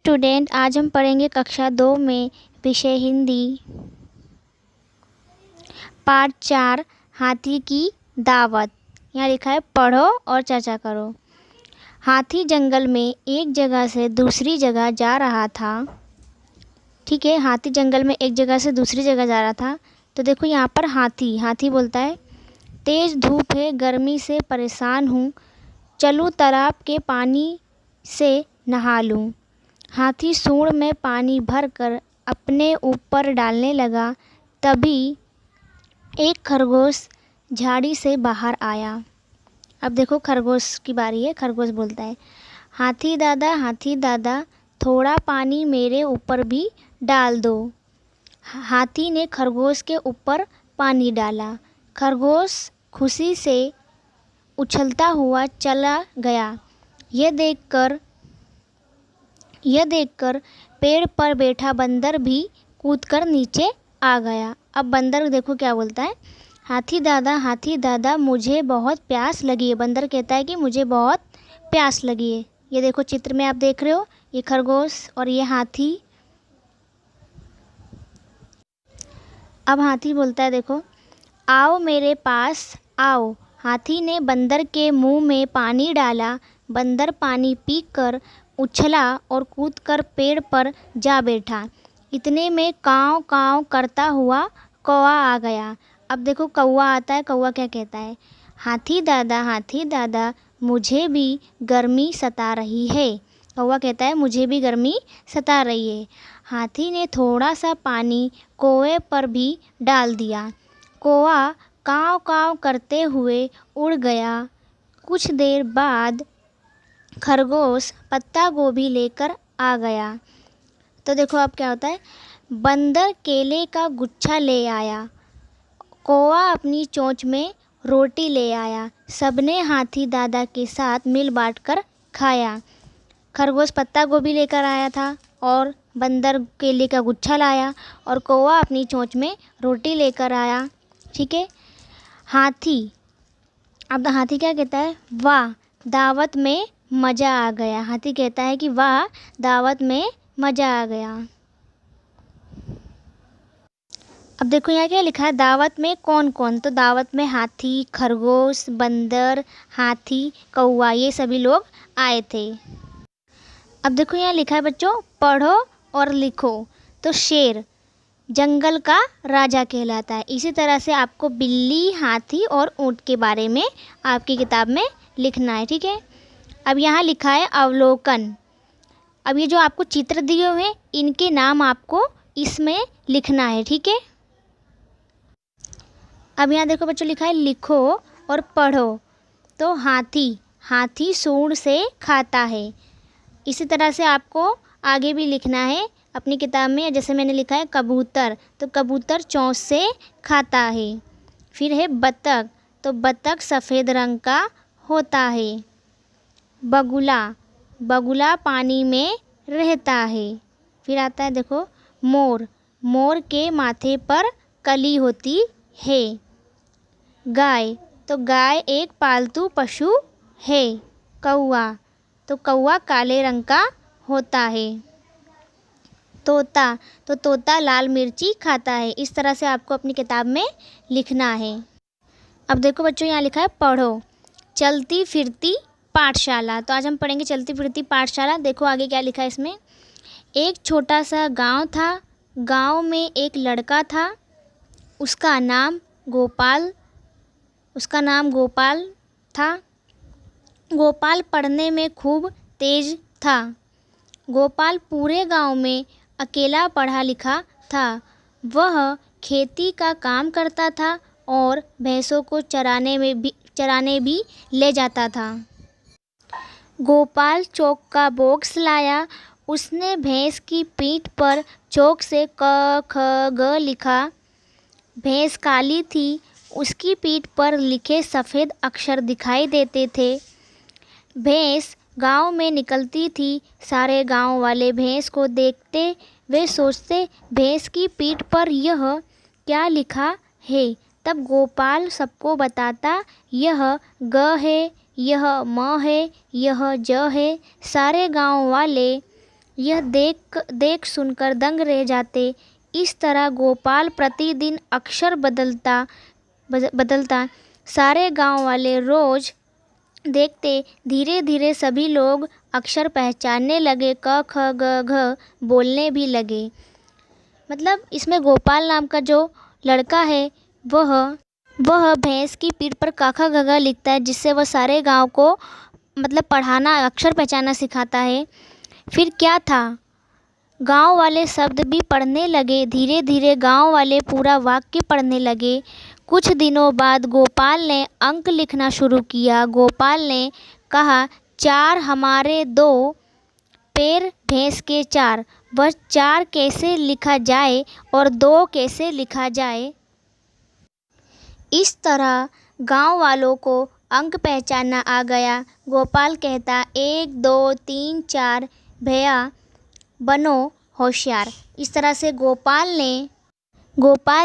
Student, आज हम पढ़ेंगे कक्षा 2 में विषय हिंदी पाठ 4 हाथी की दावत। यहाँ लिखा है पढ़ो और चर्चा करो। हाथी जंगल में एक जगह से दूसरी जगह जा रहा था। ठीक है, हाथी जंगल में एक जगह से दूसरी जगह जा रहा था। तो देखो यहाँ पर हाथी बोलता है, तेज़ धूप है, गर्मी से परेशान हूँ, चलूँ तालाब के पानी से नहा लूँ। हाथी सूंड में पानी भरकर अपने ऊपर डालने लगा। तभी एक खरगोश झाड़ी से बाहर आया। अब देखो खरगोश की बारी है। खरगोश बोलता है, हाथी दादा थोड़ा पानी मेरे ऊपर भी डाल दो। हाथी ने खरगोश के ऊपर पानी डाला। खरगोश खुशी से उछलता हुआ चला गया। यह देखकर पेड़ पर बैठा बंदर भी कूदकर नीचे आ गया। अब बंदर देखो क्या बोलता है, हाथी दादा मुझे बहुत प्यास लगी है। बंदर कहता है कि मुझे बहुत प्यास लगी है। ये देखो चित्र में आप देख रहे हो, ये खरगोश और ये हाथी। अब हाथी बोलता है, देखो, आओ मेरे पास आओ। हाथी ने बंदर के मुंह में पानी डाला। बंदर पानी पीकर उछला और कूदकर पेड़ पर जा बैठा। इतने में काँव काँव करता हुआ कौवा आ गया। अब देखो कौवा आता है। कौवा क्या कहता है, हाथी दादा मुझे भी गर्मी सता रही है। कौवा कहता है, मुझे भी गर्मी सता रही है। हाथी ने थोड़ा सा पानी कौवे पर भी डाल दिया। कौवा काँव काँव करते हुए उड़ गया। कुछ देर बाद खरगोश पत्ता गोभी लेकर आ गया। तो देखो अब क्या होता है, बंदर केले का गुच्छा ले आया। कौवा अपनी चोंच में रोटी ले आया। सबने हाथी दादा के साथ मिल बांट कर खाया। खरगोश पत्ता गोभी लेकर आया था और बंदर केले का गुच्छा लाया और कौवा अपनी चोंच में रोटी लेकर आया। ठीक है, अब हाथी क्या कहता है, वाह दावत में मज़ा आ गया। हाथी कहता है कि वाह दावत में मज़ा आ गया। अब देखो यहाँ क्या लिखा है, दावत में कौन कौन। तो दावत में हाथी, खरगोश, बंदर, हाथी, कौवा, ये सभी लोग आए थे। अब देखो यहाँ लिखा है बच्चों, पढ़ो और लिखो। तो शेर जंगल का राजा कहलाता है। इसी तरह से आपको बिल्ली, हाथी और ऊँट के बारे में आपकी किताब में लिखना है। ठीक है, अब यहाँ लिखा है अवलोकन। अब ये जो आपको चित्र दिए हुए हैं, इनके नाम आपको इसमें लिखना है। ठीक है, अब यहाँ देखो बच्चों लिखा है लिखो और पढ़ो। तो हाथी सूंड से खाता है। इसी तरह से आपको आगे भी लिखना है अपनी किताब में। जैसे मैंने लिखा है कबूतर, तो कबूतर चोंच से खाता है। फिर है बतख, तो बतख सफ़ेद रंग का होता है। बगुला पानी में रहता है। फिर आता है देखो मोर के माथे पर कली होती है। गाय, तो गाय एक पालतू पशु है। तो कौवा काले रंग का होता है। तोता लाल मिर्ची खाता है। इस तरह से आपको अपनी किताब में लिखना है। अब देखो बच्चों यहाँ लिखा है पढ़ो, चलती फिरती पाठशाला। तो आज हम पढ़ेंगे चलती फिरती पाठशाला। देखो आगे क्या लिखा है इसमें, एक छोटा सा गांव था। गांव में एक लड़का था, उसका नाम गोपाल था। गोपाल पढ़ने में खूब तेज था। गोपाल पूरे गांव में अकेला पढ़ा लिखा था। वह खेती का काम करता था और भैंसों को चराने भी ले जाता था। गोपाल चौक का बॉक्स लाया। उसने भैंस की पीठ पर चौक से क ख ग लिखा। भैंस काली थी, उसकी पीठ पर लिखे सफ़ेद अक्षर दिखाई देते थे। भैंस गांव में निकलती थी। सारे गांव वाले भैंस को देखते वे सोचते, भैंस की पीठ पर यह क्या लिखा है। तब गोपाल सबको बताता, यह ग है, यह म है, यह ज है। सारे गांव वाले यह देख देख सुनकर दंग रह जाते। इस तरह गोपाल प्रतिदिन अक्षर बदलता। सारे गांव वाले रोज देखते। धीरे धीरे सभी लोग अक्षर पहचानने लगे, क ख ग घ बोलने भी लगे। मतलब इसमें गोपाल नाम का जो लड़का है वह भैंस की पीठ पर क ख ग घ लिखता है, जिससे वह सारे गांव को मतलब पढ़ाना, अक्षर पहचानना सिखाता है। फिर क्या था, गांव वाले शब्द भी पढ़ने लगे। धीरे धीरे गांव वाले पूरा वाक्य पढ़ने लगे। कुछ दिनों बाद गोपाल ने अंक लिखना शुरू किया। गोपाल ने कहा, 4 हमारे 2 पैर भैंस के 4। वह 4 कैसे लिखा जाए और 2 कैसे लिखा जाए। इस तरह गांव वालों को अंक पहचानना आ गया। गोपाल कहता, 1 2 3 4 भैया बनो होशियार। इस तरह से गोपाल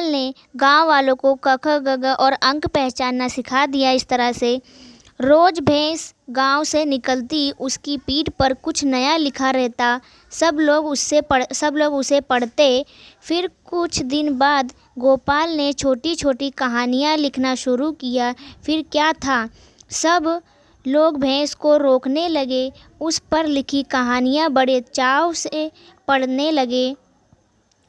ने गांव वालों को क ख ग घ और अंक पहचानना सिखा दिया। इस तरह से रोज भैंस गांव से निकलती, उसकी पीठ पर कुछ नया लिखा रहता। सब लोग उसे पढ़ते। फिर कुछ दिन बाद गोपाल ने छोटी छोटी कहानियाँ लिखना शुरू किया। फिर क्या था, सब लोग भैंस को रोकने लगे। उस पर लिखी कहानियाँ बड़े चाव से पढ़ने लगे।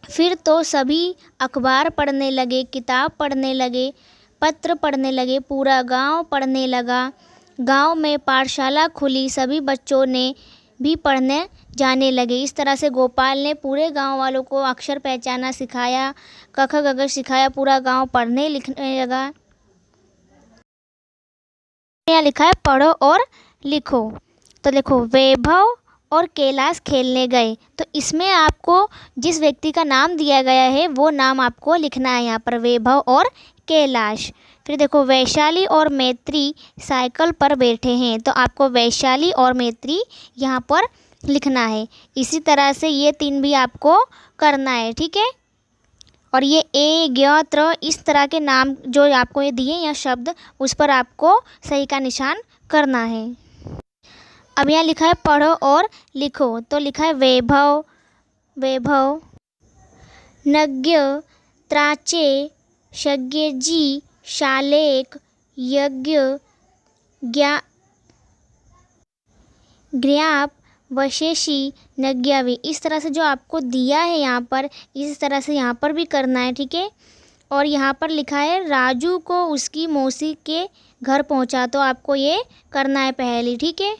फिर तो सभी अखबार पढ़ने लगे, किताब पढ़ने लगे, पत्र पढ़ने लगे। पूरा गांव पढ़ने लगा। गांव में पाठशाला खुली, सभी बच्चों ने भी पढ़ने जाने लगे। इस तरह से गोपाल ने पूरे गांव वालों को अक्षर पहचाना सिखाया, क ख ग घ सिखाया। पूरा गांव पढ़ने लिखने लगा। यहाँ लिखा है, पढ़ो और लिखो। तो देखो, वैभव और कैलाश खेलने गए। तो इसमें आपको जिस व्यक्ति का नाम दिया गया है वो नाम आपको लिखना है यहाँ पर, वैभव और कैलाश। फिर देखो, वैशाली और मैत्री साइकिल पर बैठे हैं। तो आपको वैशाली और मैत्री यहाँ पर लिखना है। इसी तरह से ये 3 भी आपको करना है, ठीक है। और ये ए ज्ञ त्र इस तरह के नाम जो आपको ये दिए या शब्द, उस पर आपको सही का निशान करना है। अब यहाँ लिखा है, पढ़ो और लिखो। तो लिखा है, वैभव नज्ञ त्राचे शज्ञजी शालेक यज्ञ ज्ञाप वशेषी नज्ञावी। इस तरह से जो आपको दिया है यहाँ पर, इस तरह से यहाँ पर भी करना है, ठीक है। और यहाँ पर लिखा है, राजू को उसकी मौसी के घर पहुँचा। तो आपको ये करना है पहले, ठीक है।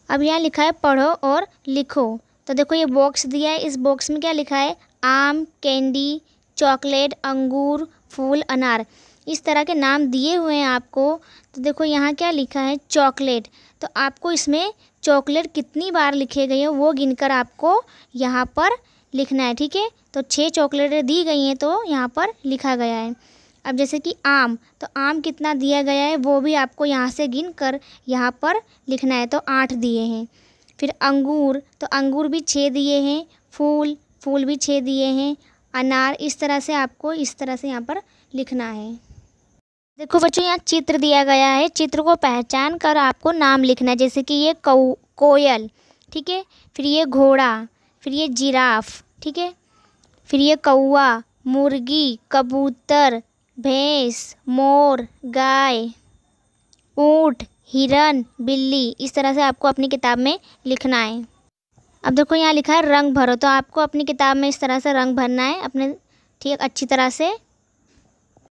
अब यहाँ लिखा है, पढ़ो और लिखो। तो देखो, ये बॉक्स दिया है। इस बॉक्स में क्या लिखा है, आम, कैंडी, चॉकलेट, अंगूर, फूल, अनार। इस तरह के नाम दिए हुए हैं आपको। तो देखो यहाँ क्या लिखा है, चॉकलेट। तो आपको इसमें चॉकलेट कितनी बार लिखे गए हैं वो गिनकर आपको यहाँ पर लिखना है, ठीक है। तो 6 चॉकलेटें दी गई हैं, तो यहाँ पर लिखा गया है। अब जैसे कि आम, तो आम कितना दिया गया है वो भी आपको यहाँ से गिन कर यहाँ पर लिखना है। तो 8 दिए हैं। फिर अंगूर, तो अंगूर भी 6 दिए हैं। फूल भी 6 दिए हैं। अनार, इस तरह से आपको इस तरह से यहाँ पर लिखना है। देखो बच्चों, यहाँ चित्र दिया गया है। चित्र को पहचान कर आपको नाम लिखना है। जैसे कि ये कोयल, ठीक है। फिर ये घोड़ा, फिर ये जिराफ, ठीक है। फिर ये कौवा, मुर्गी, कबूतर, भैंस, मोर, गाय, ऊँट, हिरन, बिल्ली। इस तरह से आपको अपनी किताब में लिखना है। अब देखो यहाँ लिखा है, रंग भरो। तो आपको अपनी किताब में इस तरह से रंग भरना है अपने, ठीक, अच्छी तरह से।